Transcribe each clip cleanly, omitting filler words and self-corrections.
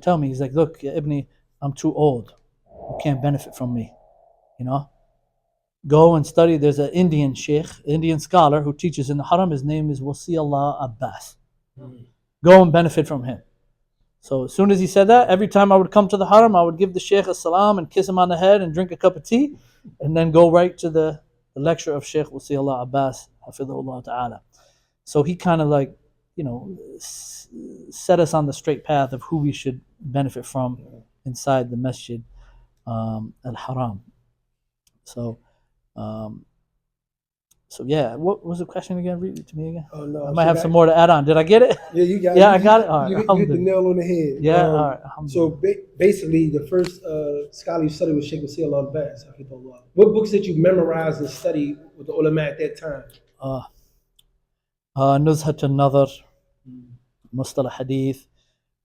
would tell me, he's like, look, ya Ibni, I'm too old. You can't benefit from me. You know, go and study. There's an Indian sheikh, Indian scholar who teaches in the haram. His name is Wasiullah Abbas. Go and benefit from him. So as soon as he said that, every time I would come to the haram, I would give the sheikh a salam and kiss him on the head and drink a cup of tea, and then go right to the lecture of Sheikh Wasiullah Abbas, hafidhullah ta'ala. So he kind of like, set us on the straight path of who we should benefit from inside the masjid al-haram. So, yeah. What was the question again? Read it to me again. Oh no, I might have some more to add on. Did I get it? Yeah, you got. Yeah, I got it. All right, you hit the alhamdulillah. nail on the head. Yeah, all right, So alhamdulillah. basically, the first scholar you studied was Sheikh Wasiullah Abbas. What books did you memorize and study with the ulama at that time? نزهة النظر, مصطلح حديث,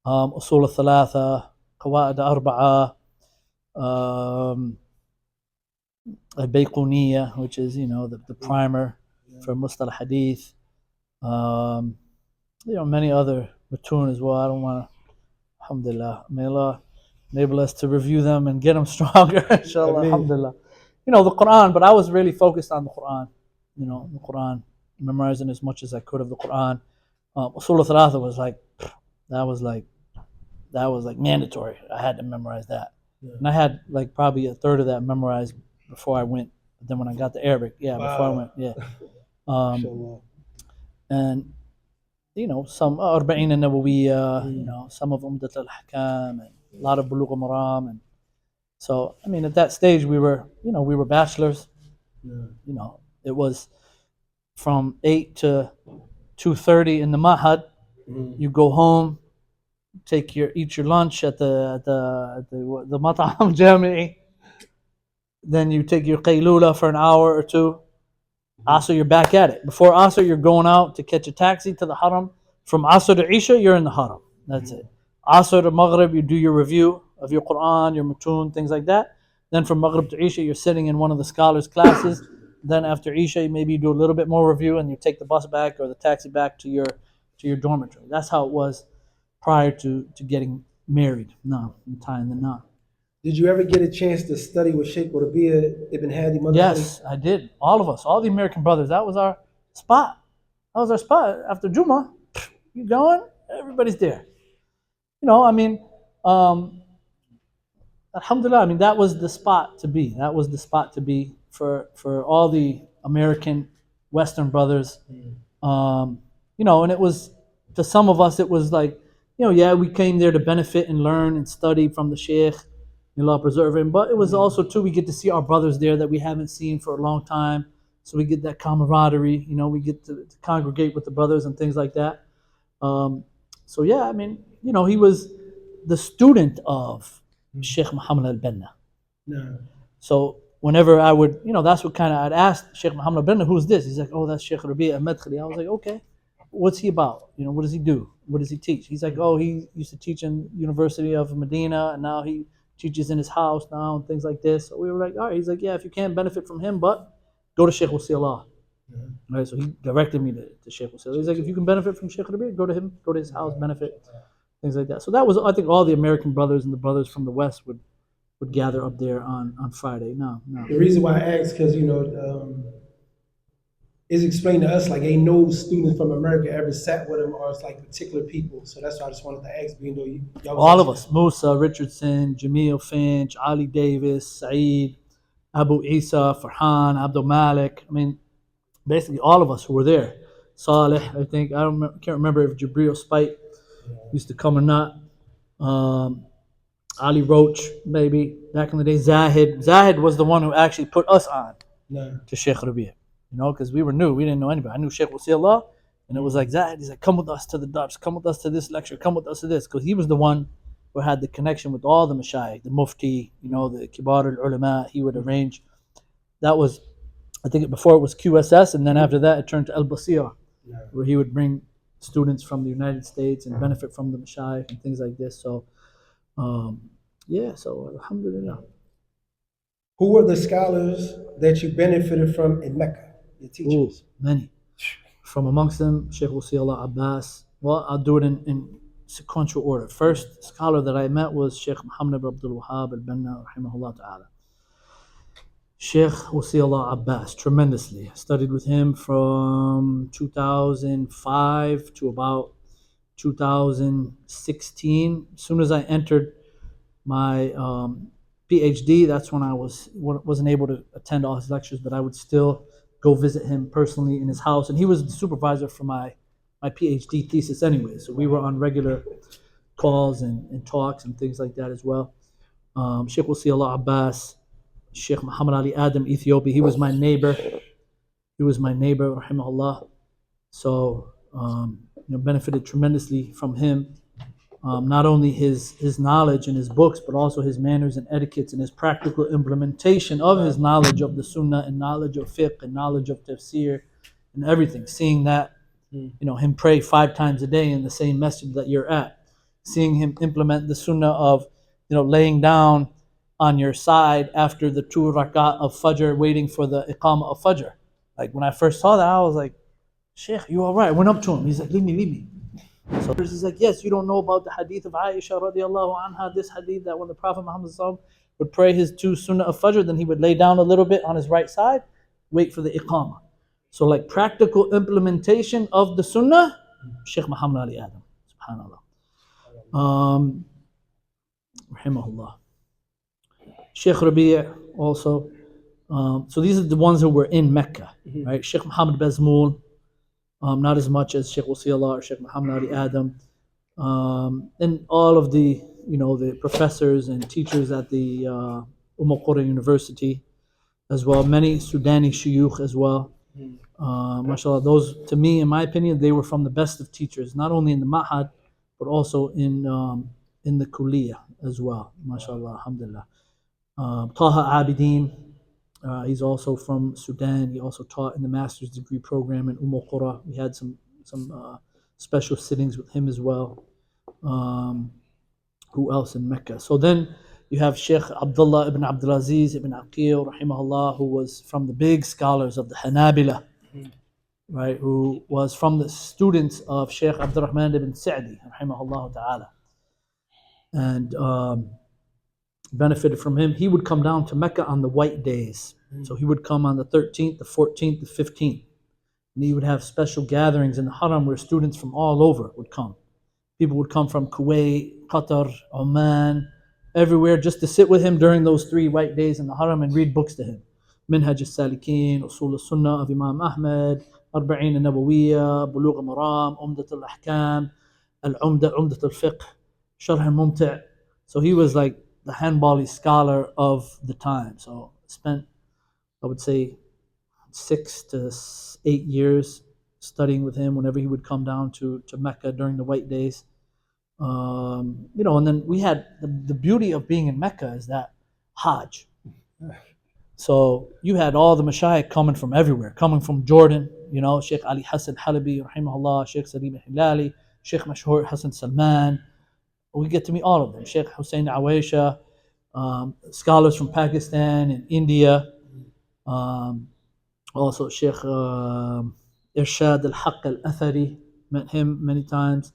أصول الثلاثة, قواعد أربعة, البيقونية, which is the primer for مصطلح حديث. Many other matun as well. I don't want to. Alhamdulillah, may Allah enable us to review them and get them stronger. Inshallah, alhamdulillah. The Quran, but I was really focused on the Quran. The Quran, memorizing as much as I could of the Quran. Usul al-Thalatha was like mandatory. I had to memorize that, and I had like probably a third of that memorized before I went. But then when I got the Arabic, before I went, and some Arba'in al-Nawawiyya, some of Umdat al-Ahkam, and a lot of Bulugh al-Maram. And so, at that stage, we were bachelors. It was from 8 to 2:30 in the Mahad. You go home, eat your lunch at the Mat'am Jami'i. Then you take your qaylula for an hour or two. Asr, you're back at it. Before Asr, you're going out to catch a taxi to the haram. From Asr to Isha, you're in the haram. That's it. Asr to Maghrib, you do your review of your Quran, your matun, things like that. Then from Maghrib to Isha, you're sitting in one of the scholars' classes. Then after Isha, maybe you do a little bit more review and you take the bus back or the taxi back to your dormitory. That's how it was prior to getting married. No, tying the knot. Did you ever get a chance to study with Sheikh Rabi'a ibn Hadi? Yes, I did. All of us, all the American brothers. That was our spot. That was our spot. After Jummah, you going? Everybody's there. Alhamdulillah. That was the spot to be. That was the spot to be for all the American Western brothers. And it was, to some of us, it was like, we came there to benefit and learn and study from the Sheikh. May Allah preserve him. But it was also too, we get to see our brothers there that we haven't seen for a long time. So we get that camaraderie. We get to congregate with the brothers and things like that. He was the student of Sheikh Muhammad al-Banna. No. So whenever I would, that's what kind of I'd ask Sheikh Muhammad al-Banna, who's this? He's like, oh, that's Sheikh Rabi' al-Madkhali. I was like, okay, what's he about? What does he do? What does he teach? He's like, oh, he used to teach in University of Medina, and now he teaches in his house now and things like this. So we were like, all right. He's like, yeah, if you can't benefit from him, but go to Sheikh Wasiullah. Right, so he directed me to Sheikh Wasiullah. He's like, if you can benefit from Sheikh Rabi', go to him, go to his house, benefit, things like that. So that was, I think, all the American brothers and the brothers from the West would gather up there on Friday. No. The reason why I asked, because it's explained to us like ain't no students from America ever sat with him, or it's like particular people. So that's why I just wanted to ask. Y'all all of us: Musa Richardson, Jamil Finch, Ali Davis, Saeed, Abu Isa, Farhan, Abdul Malik. Basically all of us who were there. Saleh, I think. Can't remember if Jabril Spite used to come or not. Ali Roach, maybe back in the day. Zahid was the one who actually put us on to Sheikh Rabi'. Because we were new, we didn't know anybody. I knew Sheikh Wasiullah, and it was like Zahid. He's like, come with us to the Dars, come with us to this lecture, come with us to this, because he was the one who had the connection with all the Mashayikh, the Mufti, the Kibar al-Ulama. He would arrange. That was, I think, before it was QSS, and then after that it turned to Al-Basir, where he would bring students from the United States and benefit from the Mashayikh and things like this. So, so alhamdulillah. Who were the scholars that you benefited from in Mecca? Your teachers? Many. From amongst them, Sheikh Wasiullah Abbas. Well, I'll do it in sequential order. First scholar that I met was Sheikh Muhammad ibn Abdul Wahhab al-Banna, rahimahullah ta'ala. Sheikh Wasiullah Abbas, tremendously. I studied with him from 2005 to about 2016. As soon as I entered my PhD, that's when I wasn't able to attend all his lectures, but I would still go visit him personally in his house. And he was the supervisor for my PhD thesis anyway. So we were on regular calls and talks and things like that as well. Sheikh Wasiullah Abbas, Sheikh Muhammad Ali Adam, Ethiopia. He was my neighbor. Rahimahullah. So, benefited tremendously from him. Not only his knowledge and his books, but also his manners and etiquettes and his practical implementation of his knowledge of the Sunnah and knowledge of fiqh and knowledge of tafsir and everything. Seeing that, him pray 5 times a day in the same masjid that you're at. Seeing him implement the Sunnah of, laying down on your side after the 2 rakat of Fajr, waiting for the Iqamah of Fajr. Like when I first saw that, I was like, Sheikh, you all right? I went up to him. He's like, leave me. So he's like, yes, you don't know about the hadith of Aisha radiallahu anha, this hadith that when the Prophet Muhammad would pray his 2 sunnah of Fajr, then he would lay down a little bit on his right side, wait for the Iqamah. So like practical implementation of the sunnah, Sheikh Muhammad Ali Adam, subhanAllah. Rahimahullah. Sheikh Rabi' also. So these are the ones who were in Mecca, right? Sheikh Muhammad Bazmoul, not as much as Sheikh Wasiullah or Sheikh Muhammad Ali Adam, and all of the the professors and teachers at the Qura University as well. Many Sudani shuyukh as well. MashaAllah, those, to me, in my opinion, they were from the best of teachers, not only in the Ma'had, but also in the Kulliyah as well. MashaAllah, alhamdulillah. Taha Abidin, he's also from Sudan. He also taught in the master's degree program in Qura. We had some special sittings with him as well. Who else in Mecca? So then you have Sheikh Abdullah ibn Abdulaziz ibn Aqil, rahimahullah, who was from the big scholars of the Hanabila, right? Who was from the students of Sheikh Abdurrahman ibn Sa'di, rahimahullah ta'ala. And benefited from him. He would come down to Mecca on the white days. So he would come on the 13th, the 14th, the 15th. And he would have special gatherings in the Haram where students from all over would come. People would come from Kuwait, Qatar, Oman, everywhere, just to sit with him during those 3 white days in the Haram and read books to him. Minhaj al-Salikin, Usul al-Sunnah of Imam Ahmed, Arba'in al-Nabawiyya, Bulugh al-Maram, Umdat al-Ahkam, Umdat al-Fiqh, Sharh al-Mumti'. So he was like the handbally scholar of the time. So spent, I would say, 6 to 8 years studying with him whenever he would come down to Mecca during the white days. And then we had the beauty of being in Mecca is that Hajj. So you had all the mashayikh coming from everywhere, coming from Jordan, Sheikh Ali Hassan Halabi, rahimahullah, Sheikh Salim Hilali, Sheikh Mashhur Hassan Salman. We get to meet all of them. Sheikh Hussein Awaisha, scholars from Pakistan and India. Also Sheikh Irshad al-Haq al-Athari, met him many times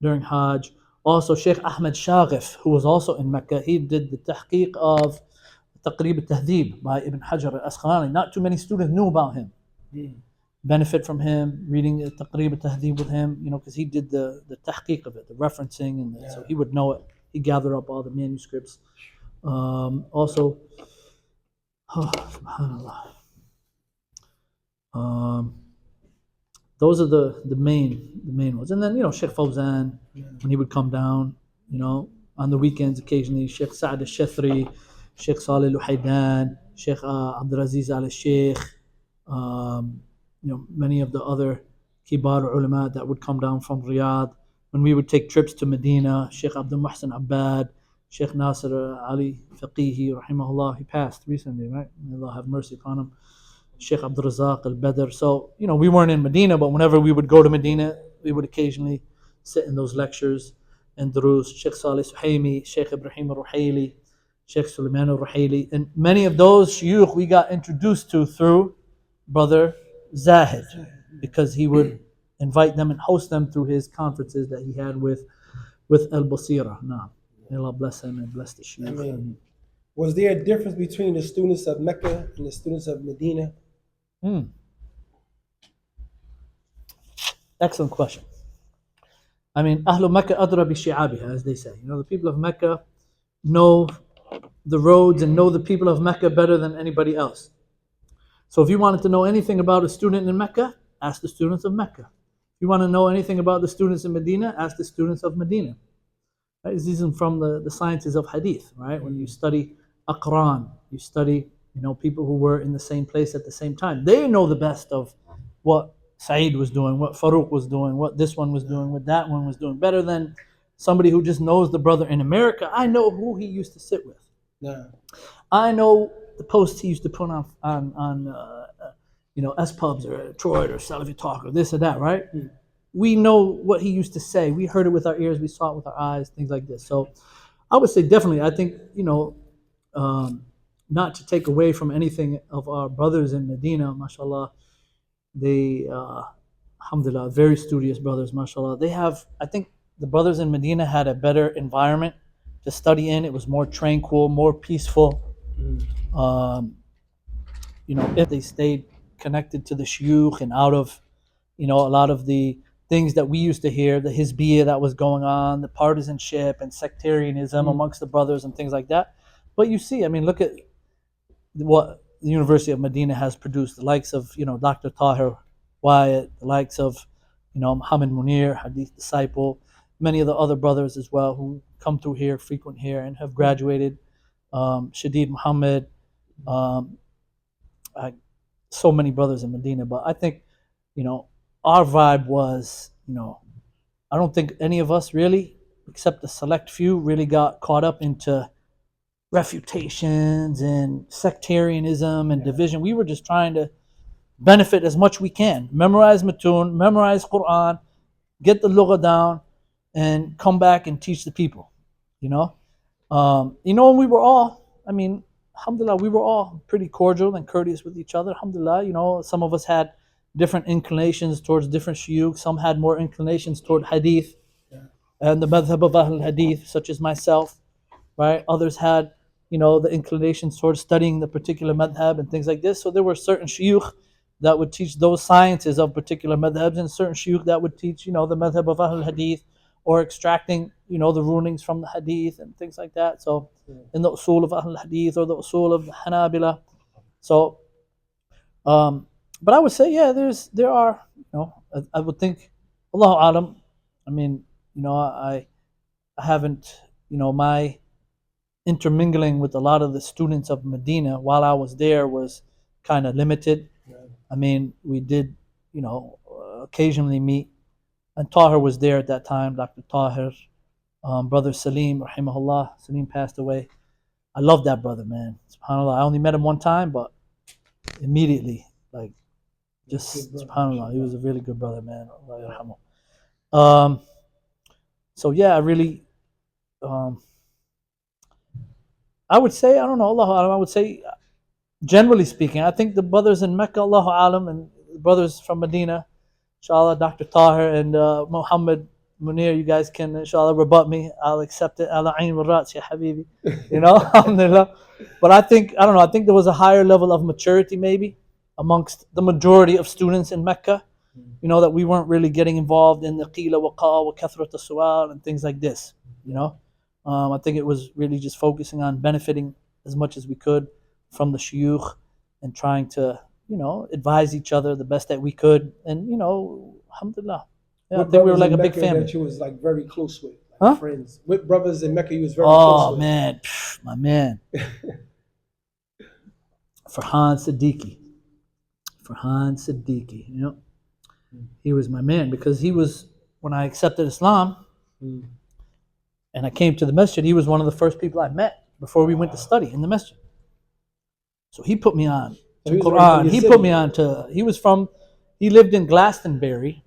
during Hajj. Also Sheikh Ahmed Shaghif, who was also in Mecca. He did the tahqiq of Taqrib al-Tahdhib by Ibn Hajar al-Asqalani. Not too many students knew about him. Benefit from him, reading Taqrib al-Tahdhib with him, because he did the tahqiq of it, the referencing, and so he would know it. He gathered up all the manuscripts. Also, subhanallah. Those are the main ones. And then, Sheikh Fawzan, when he would come down, on the weekends occasionally, Sheikh Sa'ad al-Shathri, Sheikh Salih al-Luhaydan, Sheikh Abdulaziz al-Sheikh, many of the other kibar ulama that would come down from Riyadh. When we would take trips to Medina, Sheikh Abdul Muhsin Abbad, Sheikh Nasir Ali Faqihi, rahimahullah, he passed recently, right? May Allah have mercy upon him. Sheikh Abdul Razak al-Badr. So, we weren't in Medina, but whenever we would go to Medina, we would occasionally sit in those lectures and durus. Sheikh Salih Suhaimi, Sheikh Ibrahim al-Ruhaili, Sheikh Sulaiman al-Ruhaili. And many of those shuyukh we got introduced to through Brother Zahid, because he would invite them and host them through his conferences that he had with with Al Basira. Nah. May Allah bless him and bless the I Shaykh. mean, was there a difference between the students of Mecca and the students of Medina? Excellent question. I mean, Ahlu Mecca adra bi shi'abiha, as they say. You know, the people of Mecca know the roads and know the people of Mecca better than anybody else. So if you wanted to know anything about a student in Mecca, ask the students of Mecca. If you want to know anything about the students in Medina, ask the students of Medina. Right? This is from the sciences of hadith, right? When you study Aqran, you study, people who were in the same place at the same time. They know the best of what Saeed was doing, what Faruq was doing, what this one was doing, what that one was doing, better than somebody who just knows the brother in America. I know who he used to sit with. No. I know the posts he used to put on S pubs or Detroit or Salafi Talk or this or that, right? We know what he used to say. We heard it with our ears. We saw it with our eyes. Things like this. So, I would say definitely. I think not to take away from anything of our brothers in Medina, mashallah. They, alhamdulillah, very studious brothers, mashallah. They have. I think the brothers in Medina had a better environment to study in. It was more tranquil, more peaceful. If they stayed connected to the shuyukh and out of, a lot of the things that we used to hear, the hizbiyah that was going on, the partisanship and sectarianism amongst the brothers and things like that. But you see, I mean, look at what the University of Medina has produced, the likes of, Dr. Tahir Wyatt, the likes of, Muhammad Munir, Hadith disciple, many of the other brothers as well who come through here, frequent here, and have graduated. Shadid Muhammad, so many brothers in Medina. But I think, our vibe was, I don't think any of us really, except a select few, really got caught up into refutations and sectarianism and division. We were just trying to benefit as much we can, memorize Matun, memorize Quran, get the lugha down, and come back and teach the people. And we were all, I mean, alhamdulillah, we were all pretty cordial and courteous with each other. Alhamdulillah, some of us had different inclinations towards different shuyukh. Some had more inclinations toward hadith and the madhab of Ahl hadith, such as myself, right? Others had, the inclinations towards studying the particular madhab and things like this. So there were certain shuyukh that would teach those sciences of particular madhabs, and certain shuyukh that would teach, the madhab of Ahl hadith, or extracting, the rulings from the hadith and things like that. So in the usul of Ahl hadith or the usul of the Hanabila. So, but I would say, yeah, there are, I would think, Allahu alam. I mean, I haven't, my intermingling with a lot of the students of Medina while I was there was kind of limited. I mean, we did, occasionally meet. And Tahir was there at that time, Dr. Tahir. Brother Salim, rahimahullah. Salim passed away. I love that brother, man. SubhanAllah. I only met him one time, but immediately, just SubhanAllah, he was a really good brother, man. Allah yarhamu. So yeah, I really, I would say, I don't know, Allahu alam, I would say, generally speaking, I think the brothers in Mecca, Allahu alam, and the brothers from Medina, inshallah, Dr. Tahir and Muhammad Munir, you guys can, inshallah, rebut me. I'll accept it. Ala ayn wal rats, ya habibi. Alhamdulillah. But I think there was a higher level of maturity maybe amongst the majority of students in Mecca, that we weren't really getting involved in the qila wa qa'a wa kathrat al-su'al and things like this, I think it was really just focusing on benefiting as much as we could from the shuyukh and trying to, advise each other the best that we could. And, alhamdulillah. Yeah, I think we were like a big family. That you was like very close with, Huh? friends. With brothers in Mecca you was very close with. Oh, man. My man. Farhan Siddiqui, he was my man because he was, when I accepted Islam and I came to the masjid, he was one of the first people I met before we went to study in the masjid. So he put me on to Quran. He put me on to, he lived in Glastonbury,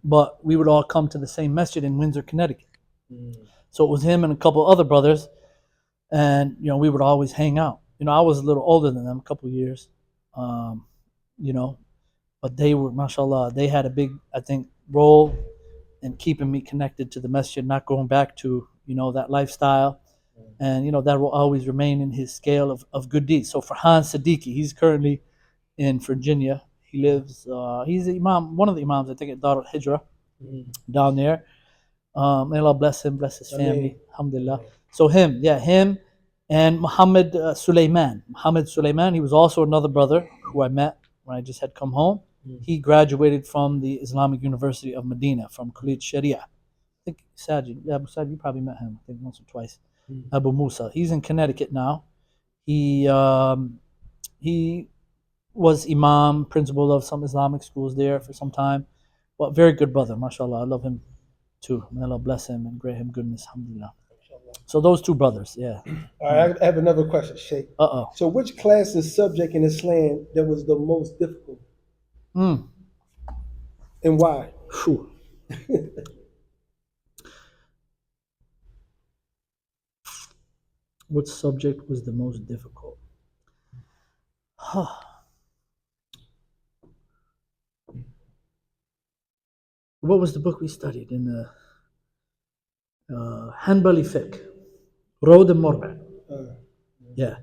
but we would all come to the same masjid in Windsor, Connecticut. So it was him and a couple other brothers, and we would always hang out. I was a little older than them, a couple of years, but they were, mashallah, they had a big, I think, role and keeping me connected to the masjid, not going back to that lifestyle, and that will always remain in his scale of good deeds. So Farhan Siddiqui, he's currently in Virginia. He lives. He's the imam, one of the imams, I think, at Dar al Hijrah down there. May Allah bless him, bless his family. Alhamdulillah. So him, and Muhammad Sulaiman. Muhammad Sulaiman, he was also another brother who I met when I just had come home. He graduated from the Islamic University of Medina, from Kulit Sharia. I think Abu Sajid, you probably met him, I think once or twice. Abu Musa. He's in Connecticut now. He was imam, principal of some Islamic schools there for some time. But very good brother, mashallah. I love him too. May Allah bless him and grant him goodness, alhamdulillah. So those two brothers, yeah. All right, I have another question, Sheikh. So which class and subject in Islam that was the most difficult? And why? What subject was the most difficult? What was the book we studied in the Hanbali Fiqh? Road and Morba. Yeah.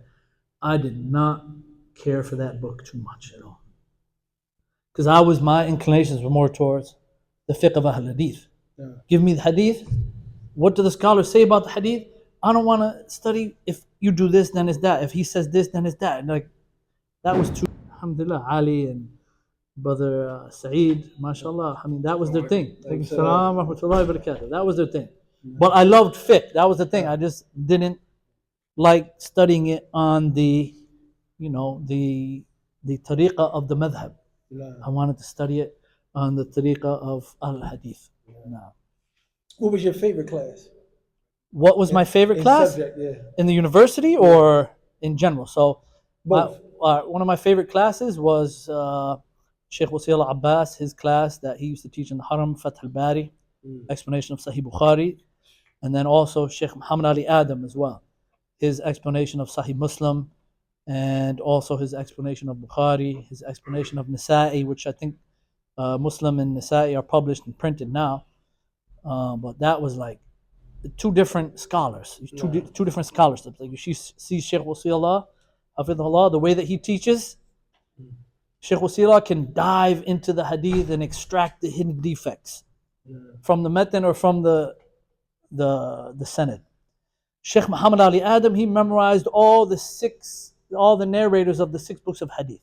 I did not care for that book too much at all. Because my inclinations were more towards the fiqh of Ahl Hadith. Give me the Hadith. What do the scholars say about the Hadith? I don't want to study if you do this, then it's that. If he says this, then it's that. And that was too. Alhamdulillah, Ali and brother Saeed, mashallah. I mean, that was their thing. Assalamu rahmatullahi wa barakatuh. That was their thing. But I loved fiqh. That was the thing. I just didn't like studying it on the tariqah of the madhab. I wanted to study it on the tariqah of al-hadith. What was your favorite class? What was my favorite class? Subject, yeah. In the university or in general? So one of my favorite classes was Sheikh Wasil Abbas, his class that he used to teach in the Haram, Fath al-Bari, explanation of Sahih Bukhari, and then also Sheikh Muhammad Ali Adam as well, his explanation of Sahih Muslim, and also his explanation of Bukhari, his explanation of Nasa'i, which I think Muslim and Nasa'i are published and printed now. But that was like two different scholars, two different scholarships. Like you see Sheikh Wasilullah, Hafidhullah, the way that he teaches, Sheikh Wasilullah can dive into the hadith and extract the hidden defects from the matan or from the sanad. Sheikh Muhammad Ali Adam, he memorized all the narrators of the 6 books of hadith.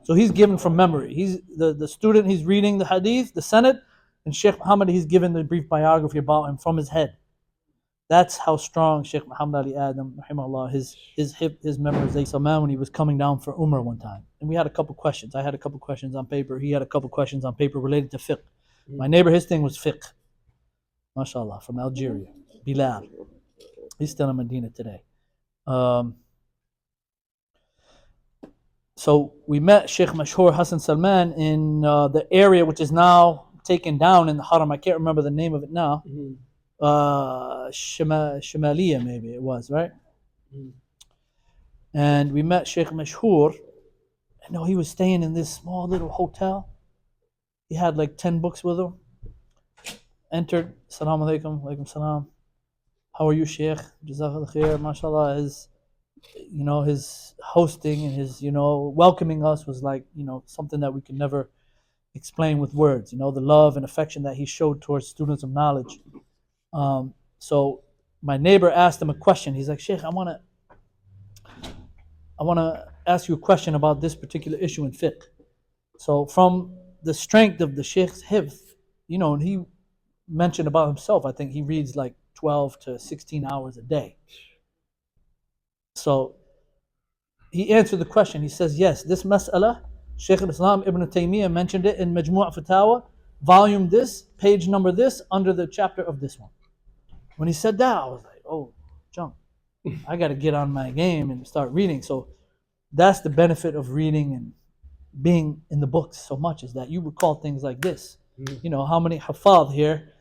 So he's given from memory. He's the student, he's reading the hadith, the sanad, and Sheikh Muhammad, he's given the brief biography about him from his head. That's how strong Sheikh Muhammad Ali Adam, rahimahullah, his memorization. So man, when he was coming down for Umrah one time, and we had a couple questions. I had a couple questions on paper. He had a couple questions on paper related to fiqh. My neighbor, his thing was fiqh. MashaAllah, from Algeria. Bilal. He's still in Medina today. So we met Sheikh Mashhur Hassan Salman in the area which is now taken down in the Haram. I can't remember the name of it now. Shimaliya maybe it was, right? And we met Sheikh Mashhur. I know he was staying in this small little hotel. He had like 10 books with him. Entered, Assalamu alaikum, alaikum salam. How are you, Sheikh? Jazakallah khair, mashallah. His hosting and his, welcoming us was like, something that we could never explain with words. The love and affection that he showed towards students of knowledge. So my neighbor asked him a question. He's like, Sheikh, I want to ask you a question about this particular issue in fiqh. So from the strength of the Sheikh's hifz, and he mentioned about himself, I think he reads like 12 to 16 hours a day. So he answered the question. He says, yes, this mas'ala, Shaykh al-Islam Ibn Taymiyyah mentioned it in Majmu' Fatawa, volume this, page number this, under the chapter of this one. When he said that, I was like, oh, jump. I got to get on my game and start reading. So that's the benefit of reading and being in the books so much, is that you recall things like this. How many hafadh here,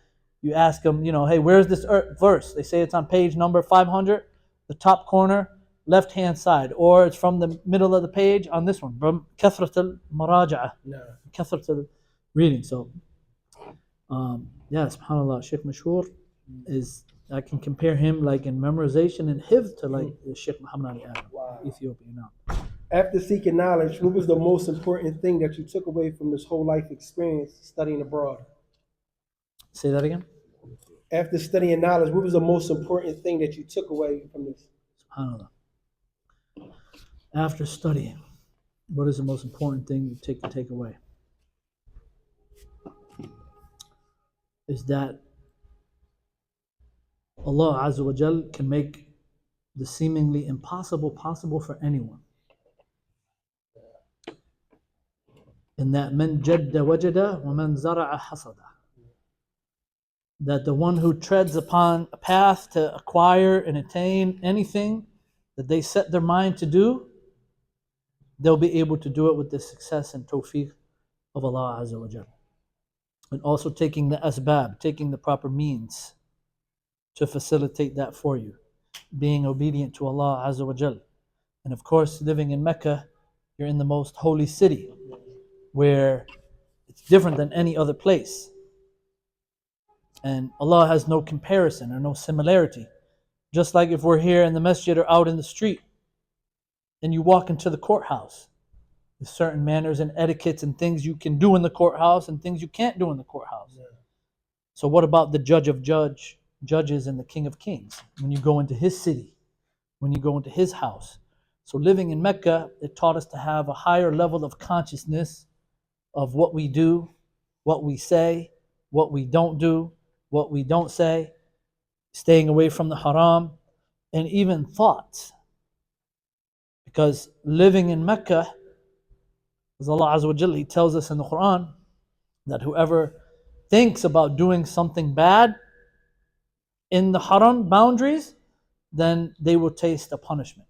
you ask them, hey, where's this verse? They say it's on page number 500, the top corner, left-hand side, or it's from the middle of the page on this one, from kathrat al-maraja'a, kathrat al-reading. So Yeah, subhanAllah, Sheikh Mashhur is, I can compare him like in memorization and hifz to like Sheikh Muhammad Ali Adam, Wow. Ethiopia now. After seeking knowledge, what was the most important thing that you took away from this whole life experience studying abroad? Say that again. After studying knowledge, what was the most important thing that you took away from this? SubhanAllah. After studying, what is the most important thing you take away? Is that Allah Azza wa Jal can make the seemingly impossible possible for anyone. In that man jadda wajada wa man zara'a hasada. That the one who treads upon a path to acquire and attain anything that they set their mind to do, they'll be able to do it with the success and tawfiq of Allah Azza wa Jal. And also taking the asbab, taking the proper means to facilitate that for you. Being obedient to Allah Azza wa Jal. And of course, living in Mecca, you're in the most holy city, where it's different than any other place. And Allah has no comparison or no similarity. Just like if we're here in the masjid or out in the street, and you walk into the courthouse, there's certain manners and etiquettes and things you can do in the courthouse and things you can't do in the courthouse. Yeah. So what about the judge of judges and the king of kings? When you go into his city, when you go into his house. So living in Mecca, it taught us to have a higher level of consciousness of what we do, what we say, what we don't do, what we don't say, staying away from the haram, and even thoughts. Because living in Mecca, as Allah Azza wa Jalla, He tells us in the Quran that whoever thinks about doing something bad in the haram boundaries, then they will taste a punishment.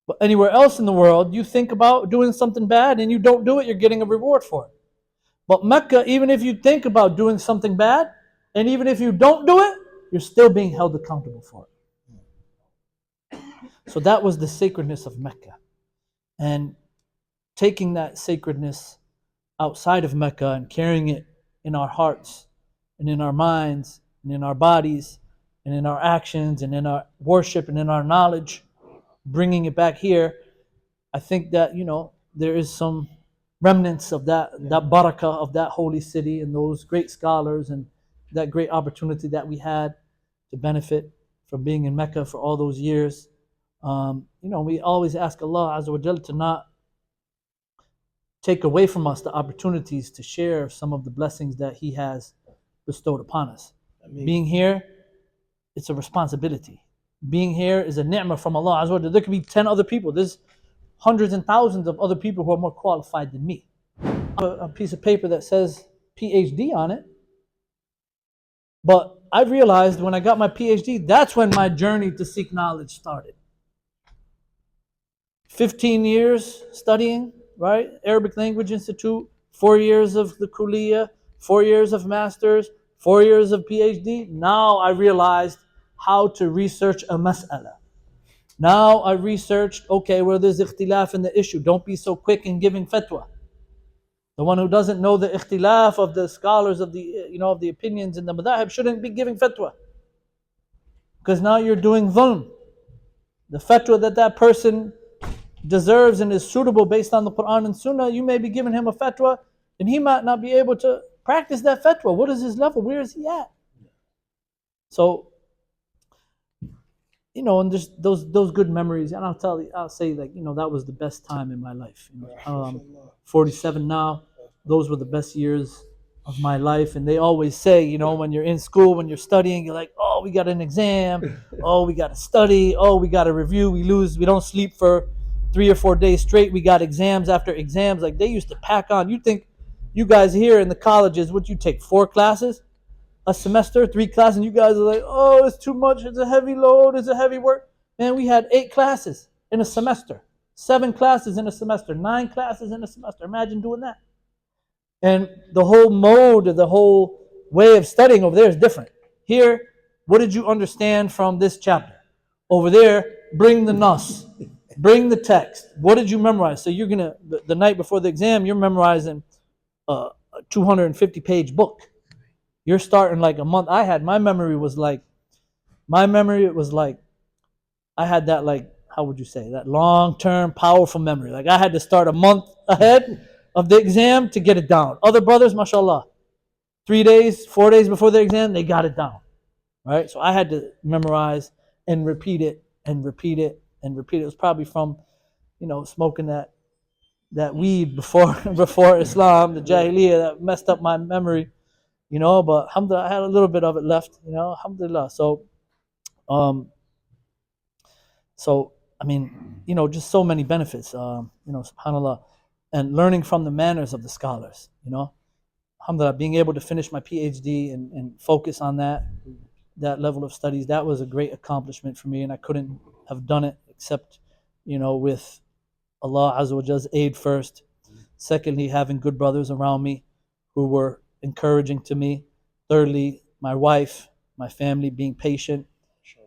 But anywhere else in the world, you think about doing something bad and you don't do it, you're getting a reward for it. But Mecca, even if you think about doing something bad, and even if you don't do it, you're still being held accountable for it. So that was the sacredness of Mecca. And taking that sacredness outside of Mecca and carrying it in our hearts and in our minds and in our bodies and in our actions and in our worship and in our knowledge, bringing it back here, I think that, there is some remnants of that barakah of that holy city and those great scholars and that great opportunity that we had to benefit from being in Mecca for all those years. We always ask Allah Azza wa Jalla to not take away from us the opportunities to share some of the blessings that He has bestowed upon us. Being here, it's a responsibility. Being here is a ni'mah from Allah Azza wa Jalla. There could be 10 other people. There's hundreds and thousands of other people who are more qualified than me. A piece of paper that says PhD on it. But I realized when I got my PhD, that's when my journey to seek knowledge started. 15 years studying, right? Arabic Language Institute, 4 years of the Kuliya, 4 years of Masters, 4 years of PhD. Now I realized how to research a mas'ala. Now I researched, okay, where there's ikhtilaf in the issue. Don't be so quick in giving fatwa. The one who doesn't know the ikhtilaf of the scholars of the, of the opinions in the madhahib shouldn't be giving fatwa. Because now you're doing dhulm. The fatwa that person deserves and is suitable based on the Quran and Sunnah, you may be giving him a fatwa and he might not be able to practice that fatwa. What is his level? Where is he at? So, and there's those good memories, and I'll say that that was the best time in my life. 47 now. Those were the best years of my life, and they always say, when you're in school, when you're studying, you're like, oh, we got an exam, oh, we got to study, oh, we got to review, we don't sleep for 3 or 4 days straight, we got exams after exams. Like they used to pack on. You think you guys here in the colleges, would you take 4 classes a semester, 3 classes, and you guys are like, oh, it's too much, it's a heavy load, it's a heavy work. Man, we had 8 classes in a semester, 7 classes in a semester, 9 classes in a semester. Imagine doing that. And the whole mode, the whole way of studying over there is different. Here, what did you understand from this chapter? Over there, bring the nas, bring the text. What did you memorize? So you're the night before the exam, you're memorizing 250-page book. You're starting like a month. My memory was like, I had that, like, how would you say, that long-term powerful memory. Like I had to start a month ahead of the exam to get it down. Other brothers, mashallah, 3 days, 4 days before the exam, they got it down, right? So I had to memorize and repeat it and repeat it and repeat it. It was probably from, smoking that weed before before Islam, the Jahiliyyah, that messed up my memory, but alhamdulillah, I had a little bit of it left, alhamdulillah. Um, so, I mean, just so many benefits, subhanAllah, and learning from the manners of the scholars, alhamdulillah, being able to finish my PhD and focus on that level of studies, that was a great accomplishment for me, and I couldn't have done it except, with Allah Azza wa Jall's aid first. Secondly, having good brothers around me who were encouraging to me. Thirdly, my wife, my family being patient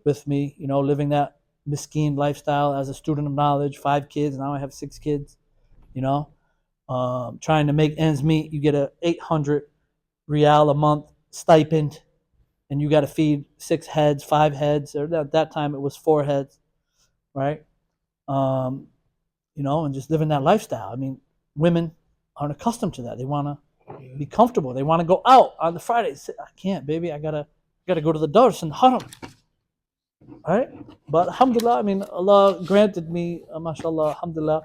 with me, living that miskeen lifestyle as a student of knowledge, 5 kids, now I have 6 kids, trying to make ends meet. You get a 800 rial a month stipend, and you got to feed 6 heads, 5 heads, or at that time it was 4 heads, right? And just living that lifestyle. I mean, women aren't accustomed to that. They want to be comfortable. They want to go out on the Fridays. I can't, baby. I gotta go to the dars and the haram. Right? But alhamdulillah, I mean, Allah granted me, mashallah, alhamdulillah,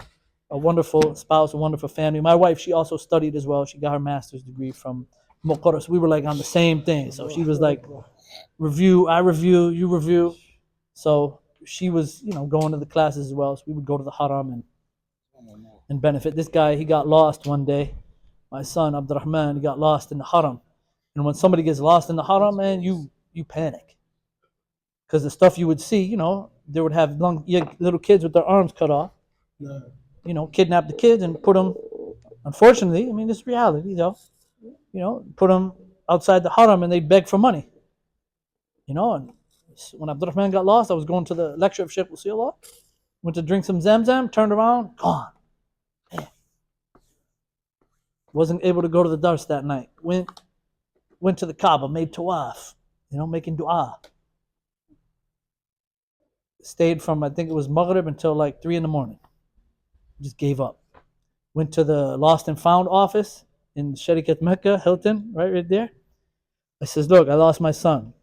a wonderful spouse, a wonderful family. My wife, she also studied as well. She got her master's degree from Muqarras. We were like on the same thing. So she was like, review, I review, you review. So she was, going to the classes as well. So we would go to the haram and benefit. This guy, he got lost one day. My son, Abdurrahman, he got lost in the haram. And when somebody gets lost in the haram, man, you panic. Because the stuff you would see, they would have little kids with their arms cut off. No. Kidnap the kids and put them, unfortunately, I mean, this is reality, though. Put them outside the haram and they beg for money. And when Abdurrahman got lost, I was going to the lecture of Sheikh Wasiullah, went to drink some Zamzam, turned around, gone. Man. Wasn't able to go to the dars that night. Went to the Kaaba, made tawaf, making dua. Stayed from, I think it was Maghrib until like 3 a.m. Just gave up. Went to the Lost and Found office in Sharikat Mecca, Hilton, right there. I says, look, I lost my son.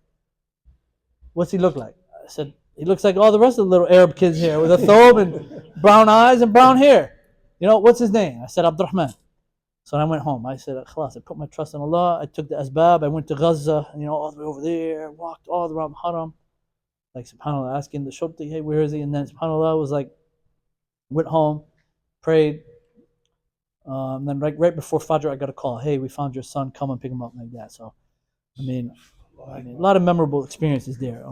What's he look like? I said, he looks like all the rest of the little Arab kids here with a thobe and brown eyes and brown hair. What's his name? I said, Abdurrahman. So I went home. I said, khalas, I put my trust in Allah. I took the asbab. I went to Gaza, all the way over there, walked all around Haram. Like, subhanAllah, asking the shurti, hey, where is he? And then, subhanAllah, was like, went home, prayed. And then right before Fajr, I got a call. Hey, we found your son. Come and pick him up, like that. So, I mean, a lot of memorable experiences there.